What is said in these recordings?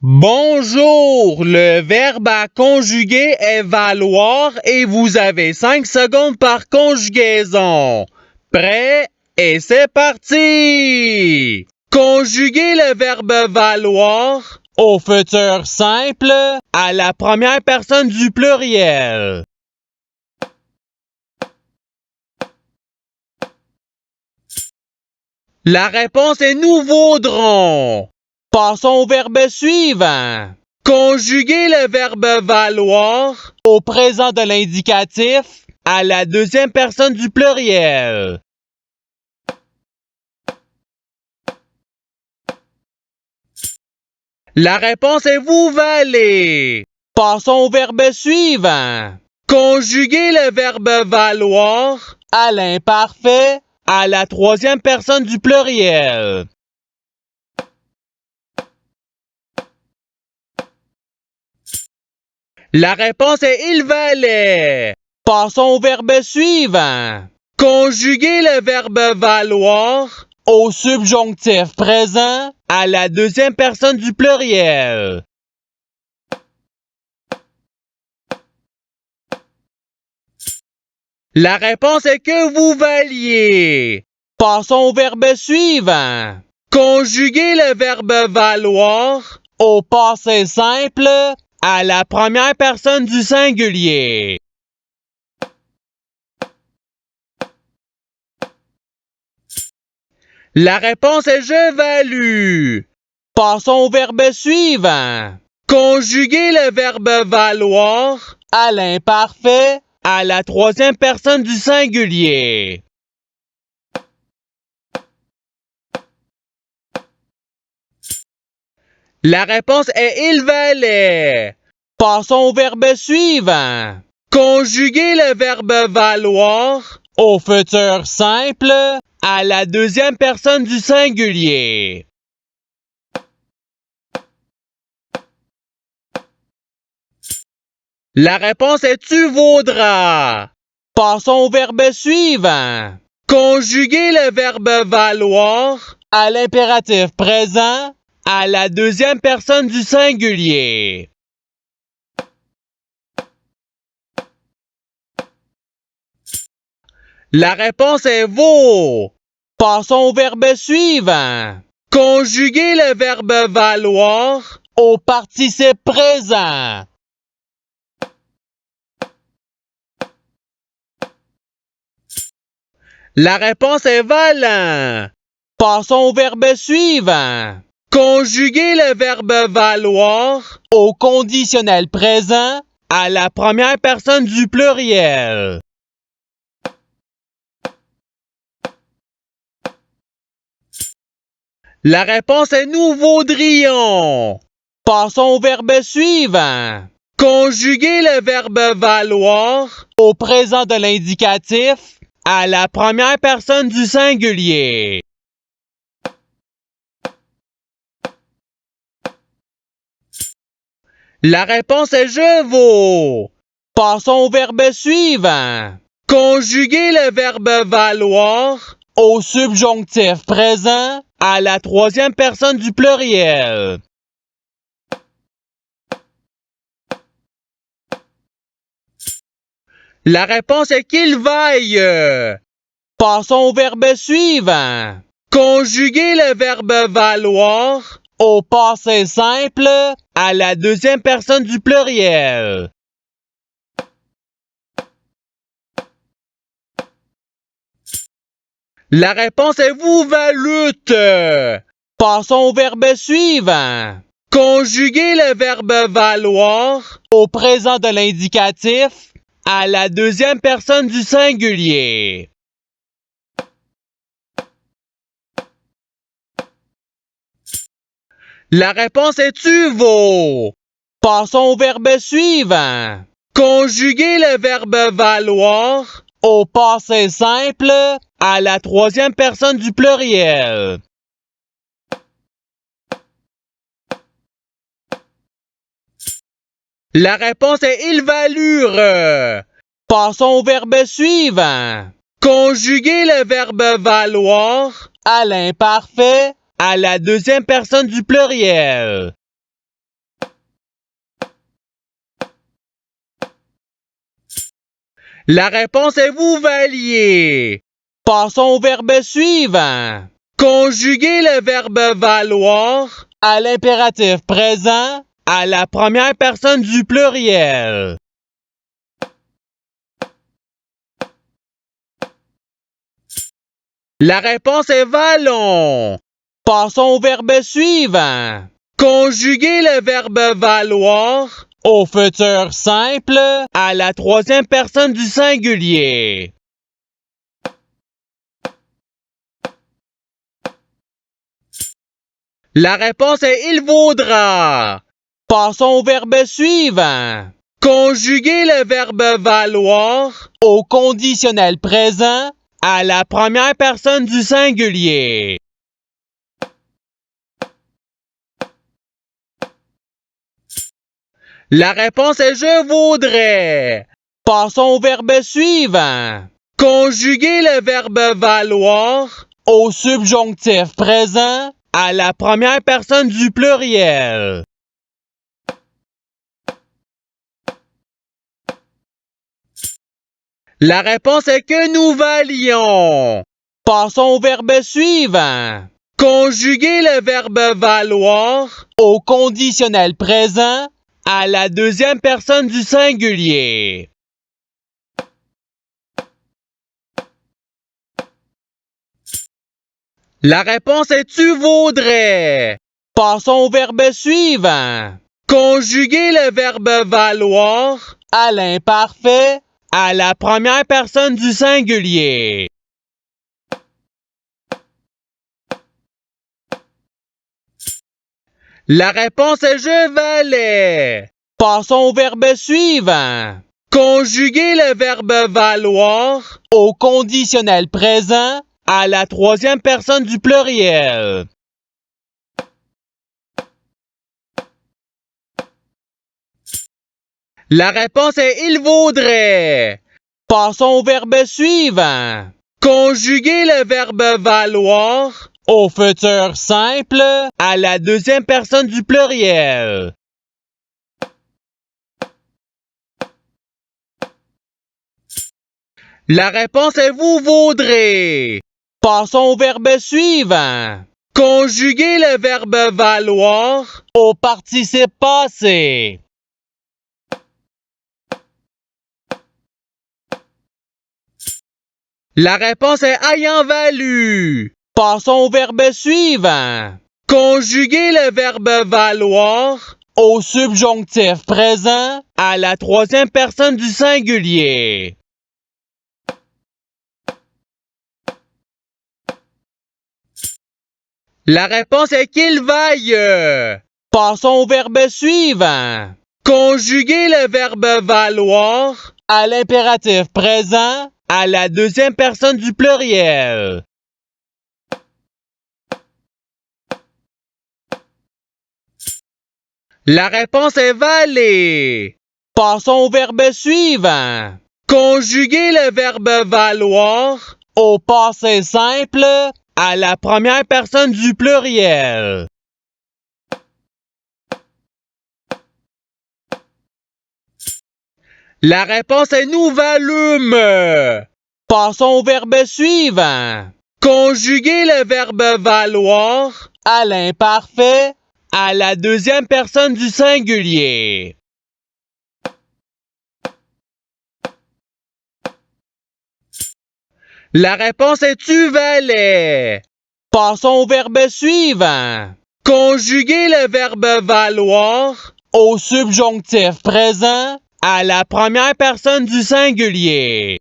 Bonjour, le verbe à conjuguer est valoir et vous avez 5 secondes par conjugaison. Prêt? Et c'est parti! Conjuguez le verbe valoir au futur simple à la première personne du pluriel. La réponse est nous vaudrons. Passons au verbe suivant. Conjuguez le verbe valoir au présent de l'indicatif à la deuxième personne du pluriel. La réponse est vous valez. Passons au verbe suivant. Conjuguez le verbe valoir à l'imparfait à la troisième personne du pluriel. La réponse est il valait. Passons au verbe suivant. Conjuguez le verbe valoir au subjonctif présent à la deuxième personne du pluriel. La réponse est que vous valiez. Passons au verbe suivant. Conjuguez le verbe valoir au passé simple à la première personne du singulier. La réponse est je value. Passons au verbe suivant. Conjuguez le verbe valoir à l'imparfait à la troisième personne du singulier. La réponse est il valait. Passons au verbe suivant. Conjuguez le verbe valoir au futur simple à la deuxième personne du singulier. La réponse est tu vaudras. Passons au verbe suivant. Conjuguez le verbe valoir à l'impératif présent à la deuxième personne du singulier. La réponse est vaut. Passons au verbe suivant. Conjuguez le verbe valoir au participe présent. La réponse est valant. Passons au verbe suivant. Conjuguez le verbe valoir au conditionnel présent à la première personne du pluriel. La réponse est nous vaudrions. Passons au verbe suivant. Conjuguez le verbe valoir au présent de l'indicatif à la première personne du singulier. La réponse est je vaux. Passons au verbe suivant. Conjuguez le verbe valoir au subjonctif présent à la troisième personne du pluriel. La réponse est qu'il vaille. Passons au verbe suivant. Conjuguez le verbe valoir au passé simple à la deuxième personne du pluriel. La réponse est vous valute. Passons au verbe suivant. Conjuguez le verbe valoir au présent de l'indicatif à la deuxième personne du singulier. La réponse est tu vaux. Passons au verbe suivant. Conjuguez le verbe valoir au passé simple à la troisième personne du pluriel. La réponse est il valurent. Passons au verbe suivant. Conjuguez le verbe valoir à l'imparfait à la deuxième personne du pluriel. La réponse est vous valiez. Passons au verbe suivant. Conjuguez le verbe valoir à l'impératif présent à la première personne du pluriel. La réponse est vallon. Passons au verbe suivant. Conjuguez le verbe valoir au futur simple à la troisième personne du singulier. La réponse est il vaudra. Passons au verbe suivant. Conjuguez le verbe valoir au conditionnel présent à la première personne du singulier. La réponse est je vaudrais. Passons au verbe suivant. Conjuguez le verbe valoir au subjonctif présent à la première personne du pluriel. La réponse est que nous valions. Passons au verbe suivant. Conjuguez le verbe valoir au conditionnel présent à la deuxième personne du singulier. La réponse est tu vaudrais. Passons au verbe suivant. Conjuguez le verbe valoir à l'imparfait à la première personne du singulier. La réponse est je valais. Passons au verbe suivant. Conjuguez le verbe valoir au conditionnel présent à la troisième personne du pluriel. La réponse est il vaudrait. Passons au verbe suivant. Conjuguez le verbe valoir au futur simple à la deuxième personne du pluriel. La réponse est vous vaudrez. Passons au verbe suivant. Conjuguez le verbe valoir au participe passé. La réponse est ayant valu. Passons au verbe suivant. Conjuguez le verbe valoir au subjonctif présent à la troisième personne du singulier. La réponse est qu'il vaille. Passons au verbe suivant. Conjuguez le verbe valoir à l'impératif présent à la deuxième personne du pluriel. La réponse est valer. Passons au verbe suivant. Conjuguez le verbe valoir au passé simple à la première personne du pluriel. La réponse est nous valûmes. Passons au verbe suivant. Conjuguez le verbe valoir à l'imparfait à la deuxième personne du singulier. La réponse est tu valais. Passons au verbe suivant. Conjuguez le verbe valoir au subjonctif présent à la première personne du singulier.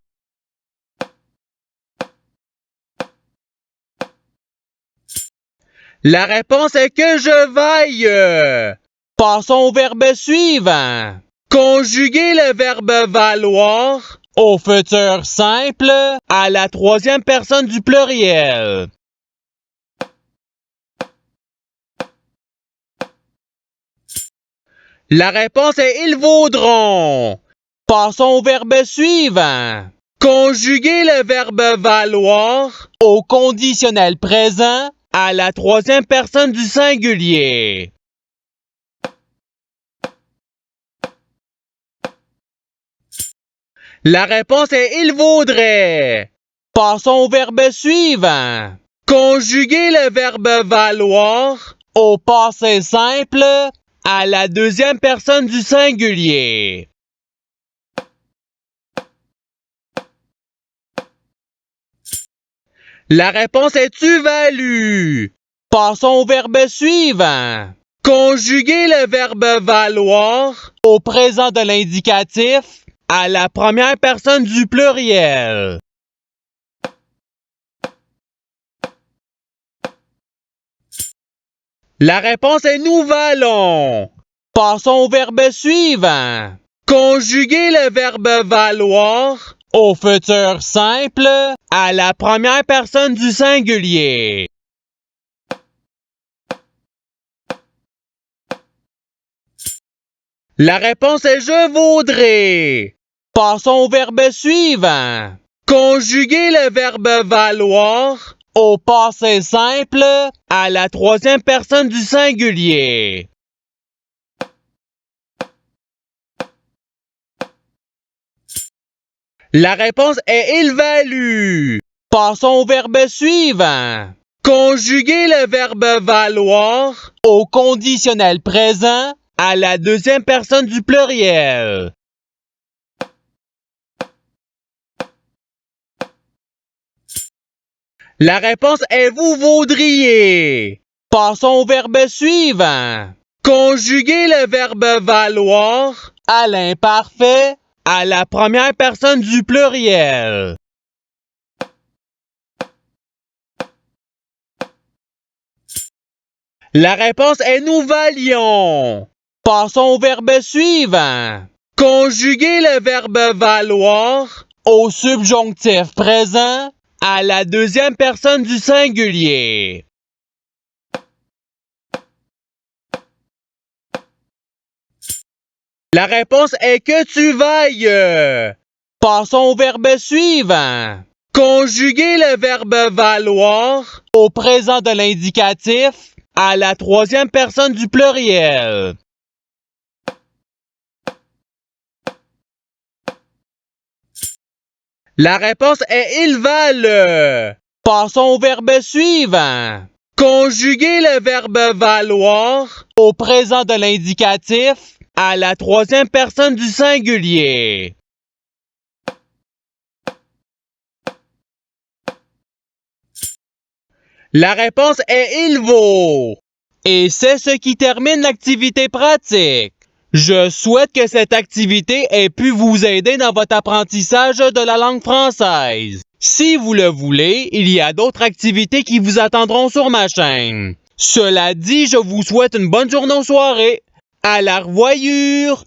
La réponse est que je vaille. Passons au verbe suivant. Conjuguez le verbe valoir au futur simple à la troisième personne du pluriel. La réponse est ils vaudront. Passons au verbe suivant. Conjuguez le verbe valoir au conditionnel présent à la troisième personne du singulier. La réponse est il vaudrait. Passons au verbe suivant. Conjuguer le verbe valoir au passé simple à la deuxième personne du singulier. La réponse est tu valu. Passons au verbe suivant. Conjuguer le verbe valoir au présent de l'indicatif à la première personne du pluriel. La réponse est nous valons. Passons au verbe suivant. Conjuguer le verbe valoir au futur simple à la première personne du singulier. La réponse est je vaudrais. Passons au verbe suivant. Conjuguer le verbe valoir au passé simple à la troisième personne du singulier. La réponse est il valut. Passons au verbe suivant. Conjuguer le verbe valoir au conditionnel présent à la deuxième personne du pluriel. La réponse est vous vaudriez. Passons au verbe suivant. Conjuguer le verbe valoir à l'imparfait à la première personne du pluriel. La réponse est nous valions. Passons au verbe suivant. Conjuguer le verbe valoir au subjonctif présent à la deuxième personne du singulier. La réponse est que tu vailles. Passons au verbe suivant. Conjuguer le verbe valoir au présent de l'indicatif à la troisième personne du pluriel. La réponse est ils valent. Passons au verbe suivant. Conjuguer le verbe valoir au présent de l'indicatif à la troisième personne du singulier. La réponse est il vaut. Et c'est ce qui termine l'activité pratique. Je souhaite que cette activité ait pu vous aider dans votre apprentissage de la langue française. Si vous le voulez, il y a d'autres activités qui vous attendront sur ma chaîne. Cela dit, je vous souhaite une bonne journée ou soirée. À la revoyure!